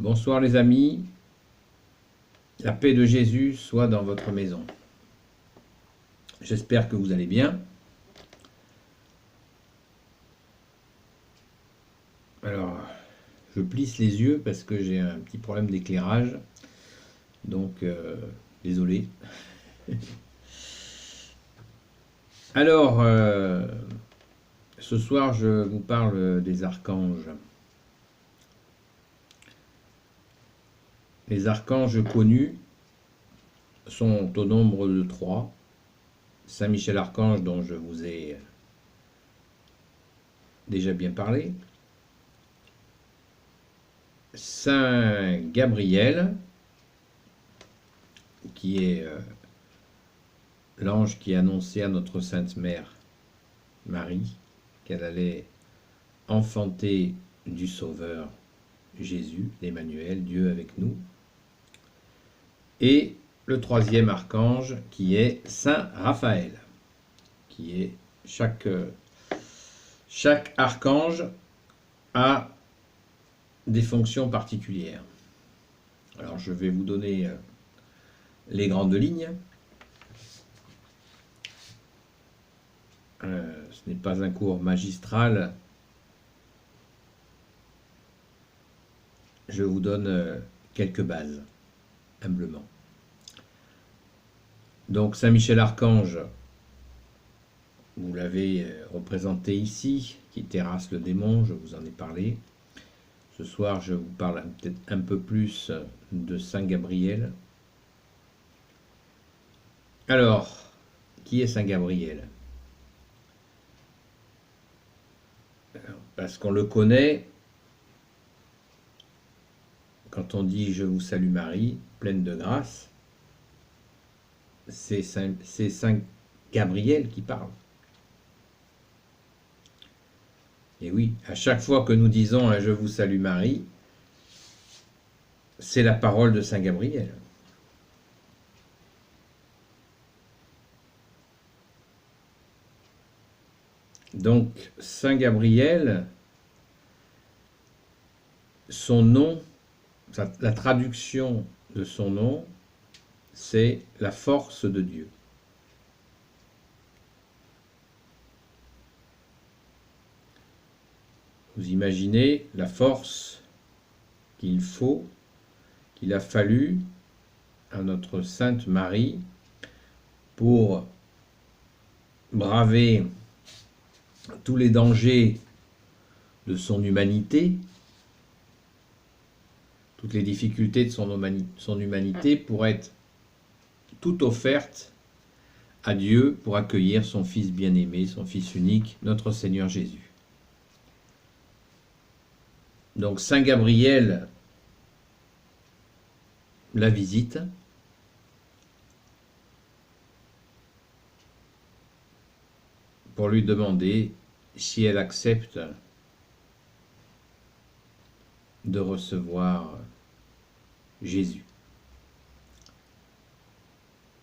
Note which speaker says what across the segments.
Speaker 1: Bonsoir les amis, la paix de Jésus soit dans votre maison. J'espère que vous allez bien. Alors, je plisse les yeux parce que j'ai un petit problème d'éclairage, donc désolé. Alors, ce soir je vous parle des archanges. Les archanges connus sont au nombre de 3. Saint Michel Archange, dont je vous ai déjà bien parlé. Saint Gabriel, qui est l'ange qui annonçait à notre Sainte Mère Marie qu'elle allait enfanter du Sauveur Jésus, l'Emmanuel, Dieu avec nous. Et le troisième archange qui est Saint Raphaël, qui est chaque archange a des fonctions particulières. Alors je vais vous donner les grandes lignes. Ce n'est pas un cours magistral. Je vous donne quelques bases, humblement. Donc Saint Michel Archange, vous l'avez représenté ici, qui terrasse le démon, je vous en ai parlé. Ce soir, je vous parle peut-être un peu plus de Saint Gabriel. Alors, qui est Saint Gabriel? Parce qu'on le connaît, quand on dit « Je vous salue Marie, pleine de grâce », c'est Saint Gabriel qui parle. Et oui, à chaque fois que nous disons un « Je vous salue Marie », c'est la parole de Saint Gabriel. Donc, Saint Gabriel, son nom, la traduction de son nom, c'est la force de Dieu. Vous imaginez la force qu'il a fallu à notre Sainte Marie pour braver tous les dangers de son humanité, toutes les difficultés de son humanité pour être toute offerte à Dieu pour accueillir son Fils bien-aimé, son Fils unique, notre Seigneur Jésus. Donc Saint Gabriel la visite pour lui demander si elle accepte de recevoir Jésus.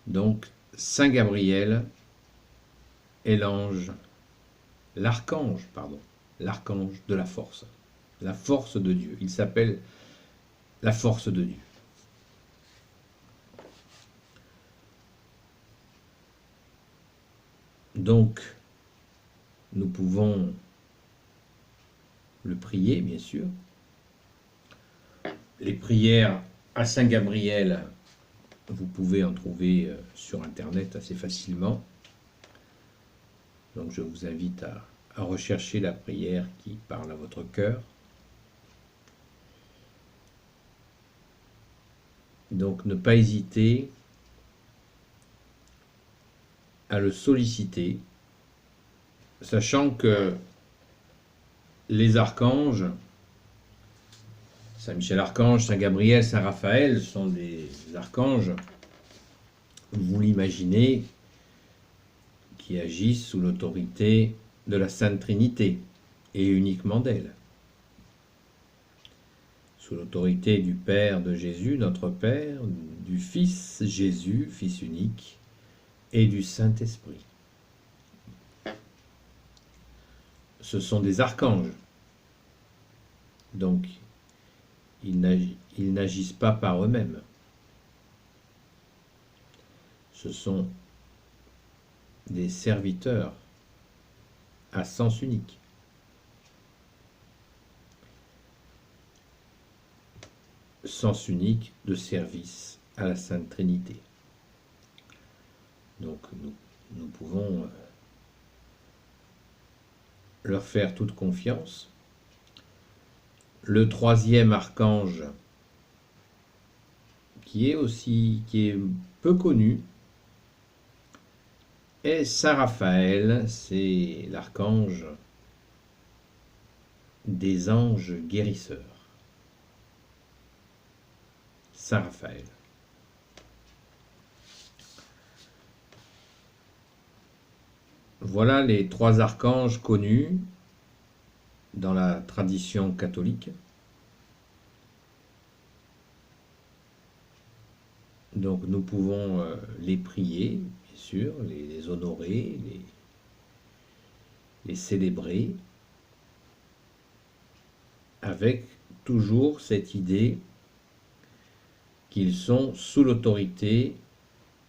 Speaker 1: Donc Saint Gabriel est l'archange de la force de Dieu. Il s'appelle la force de Dieu. Donc, nous pouvons le prier, bien sûr. Les prières à Saint Gabriel, vous pouvez en trouver sur Internet assez facilement. Donc, je vous invite à rechercher la prière qui parle à votre cœur. Donc, ne pas hésiter à le solliciter, sachant que les archanges, Saint Michel Archange, Saint Gabriel, Saint Raphaël, sont des archanges, vous l'imaginez, qui agissent sous l'autorité de la Sainte Trinité, et uniquement d'elle. Sous l'autorité du Père de Jésus, notre Père, du Fils Jésus, Fils unique, et du Saint-Esprit. Ce sont des archanges. Donc, ils n'agissent pas par eux-mêmes. Ce sont des serviteurs à sens unique. Sens unique de service à la Sainte Trinité. Donc nous pouvons leur faire toute confiance. Le troisième archange, qui est peu connu, est Saint Raphaël. C'est l'archange des anges guérisseurs. Saint Raphaël. Voilà les trois archanges connus dans la tradition catholique. Donc nous pouvons les prier, bien sûr, les honorer, les célébrer, avec toujours cette idée qu'ils sont sous l'autorité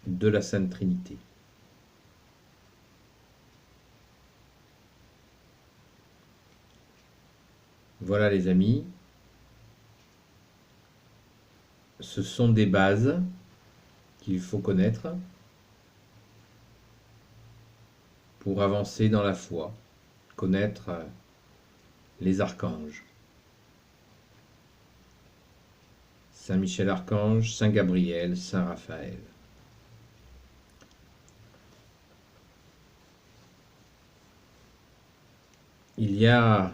Speaker 1: de la Sainte Trinité. Voilà les amis, ce sont des bases qu'il faut connaître pour avancer dans la foi, connaître les archanges. Saint Michel Archange, Saint Gabriel, Saint Raphaël. Il y a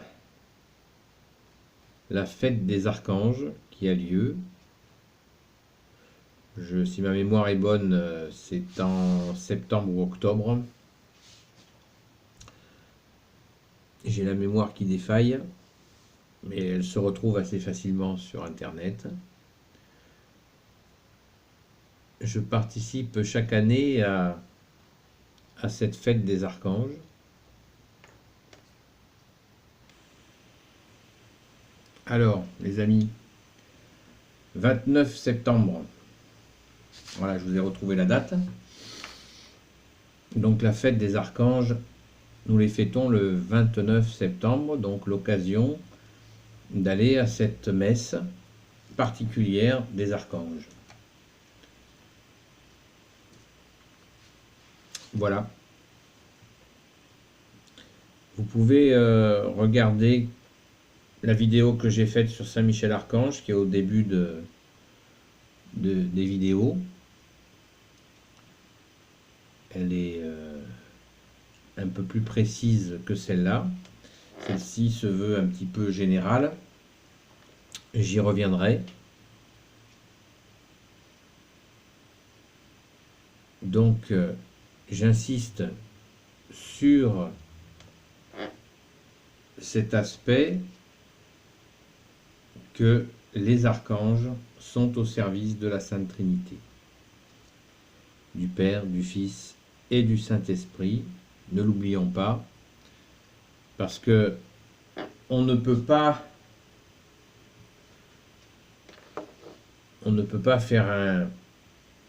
Speaker 1: la fête des archanges qui a lieu. Si ma mémoire est bonne, c'est en septembre ou octobre. J'ai la mémoire qui défaille, mais elle se retrouve assez facilement sur Internet. Je participe chaque année à cette fête des archanges. Alors, les amis, 29 septembre, voilà, je vous ai retrouvé la date. Donc la fête des archanges, nous les fêtons le 29 septembre, donc l'occasion d'aller à cette messe particulière des archanges. Voilà. Vous pouvez regarder la vidéo que j'ai faite sur Saint Michel Archange, qui est au début des vidéos. Elle est un peu plus précise que celle-là. Celle-ci se veut un petit peu générale. J'y reviendrai. Donc, j'insiste sur cet aspect que les archanges sont au service de la Sainte Trinité, du Père, du Fils et du Saint-Esprit. Ne l'oublions pas, parce que on ne peut pas faire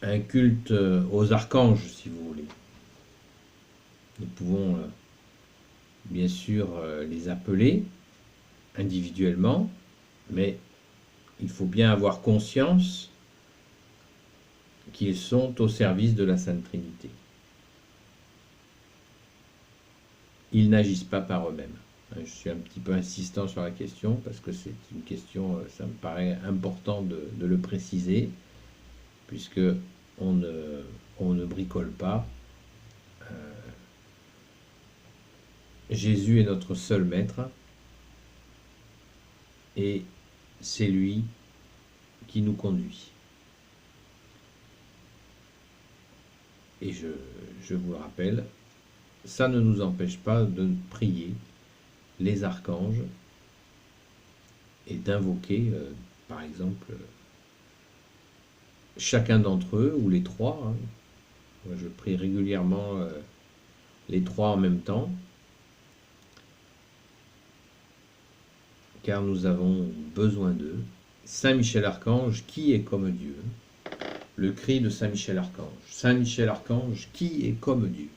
Speaker 1: un culte aux archanges, si vous voulez. Nous pouvons bien sûr les appeler individuellement, mais il faut bien avoir conscience qu'ils sont au service de la Sainte Trinité. Ils n'agissent pas par eux-mêmes. Je suis un petit peu insistant sur la question parce que c'est une question, ça me paraît important de le préciser, puisque on ne bricole pas. Jésus est notre seul maître et c'est lui qui nous conduit. Et je vous le rappelle, ça ne nous empêche pas de prier les archanges et d'invoquer, par exemple, chacun d'entre eux, ou les trois. Moi, je prie régulièrement les trois en même temps, car nous avons besoin d'eux. Saint Michel Archange, qui est comme Dieu? Le cri de Saint Michel Archange. Saint Michel Archange, qui est comme Dieu?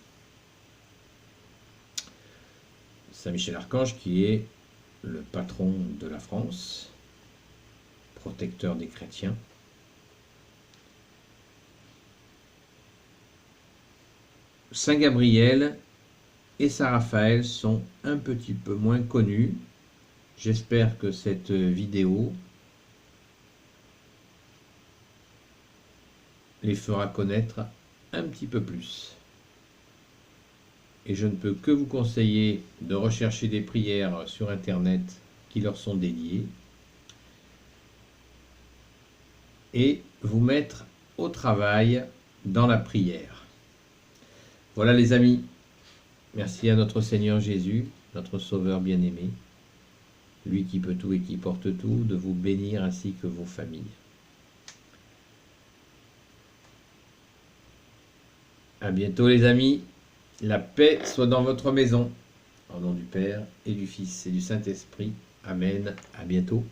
Speaker 1: Saint Michel Archange qui est le patron de la France, protecteur des chrétiens. Saint Gabriel et Saint Raphaël sont un petit peu moins connus. J'espère que cette vidéo les fera connaître un petit peu plus. Et je ne peux que vous conseiller de rechercher des prières sur Internet qui leur sont dédiées et vous mettre au travail dans la prière. Voilà les amis, merci à notre Seigneur Jésus, notre Sauveur bien-aimé, lui qui peut tout et qui porte tout, de vous bénir ainsi que vos familles. À bientôt les amis, la paix soit dans votre maison, au nom du Père et du Fils et du Saint-Esprit. Amen, à bientôt.